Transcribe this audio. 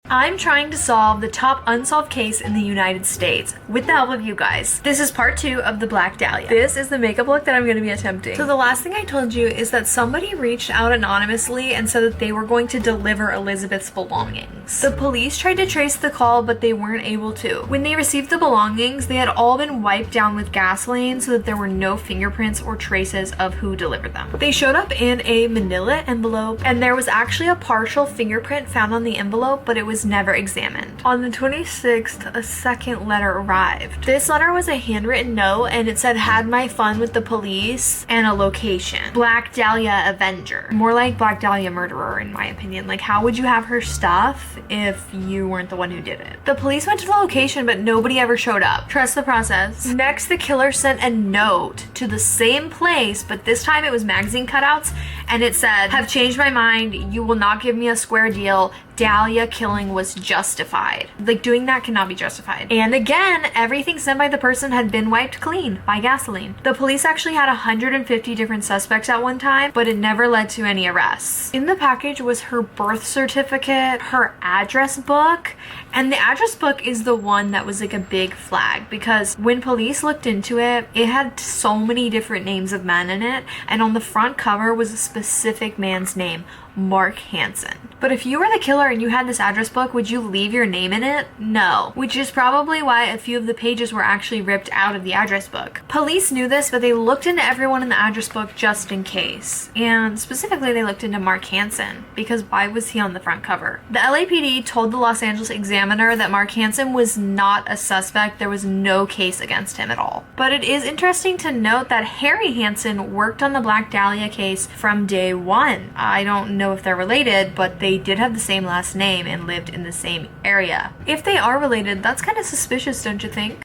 I'm trying to solve the top unsolved case in the United States with the help of you guys. This is part 2 of the Black Dahlia. This is the makeup look that I'm going to be attempting. So the last thing I told you is that somebody reached out anonymously and said that they were going to deliver Elizabeth's belongings. The police tried to trace the call, but they weren't able to. When they received the belongings, they had all been wiped down with gasoline so that there were no fingerprints or traces of who delivered them. They showed up in a manila envelope, and there was actually a partial fingerprint found on the envelope, but it was never examined. On the 26th, a second letter arrived. This letter was a handwritten note, and it said, "Had my fun with the police," and a location. Black Dahlia Avenger. More like Black Dahlia Murderer, in my opinion. Like, how would you have her stuff if you weren't the one who did it? The police went to the location, but nobody ever showed up. Trust the process. Next, the killer sent a note to the same place, but this time it was magazine cutouts, and it said, "Have changed my mind. You will not give me a square deal. Dahlia killing was justified." Like, doing that cannot be justified. And again, everything sent by the person had been wiped clean by gasoline. The police actually had 150 different suspects at one time, but it never led to any arrests. In the package was her birth certificate, her address book, and the address book is the one that was like a big flag, because when police looked into it, it had so many different names of men in it, and on the front cover was a specific man's name, Mark Hansen. But if you were the killer and you had this address book, would you leave your name in it? No. Which is probably why a few of the pages were actually ripped out of the address book. Police knew this, but they looked into everyone in the address book just in case. And specifically, they looked into Mark Hansen, because why was he on the front cover? The LAPD told the Los Angeles Examiner that Mark Hansen was not a suspect. There was no case against him at all. But it is interesting to note that Harry Hansen worked on the Black Dahlia case from day one. I don't know if they're related, but they did have the same last name and lived in the same area. If they are related, that's kind of suspicious, don't you think?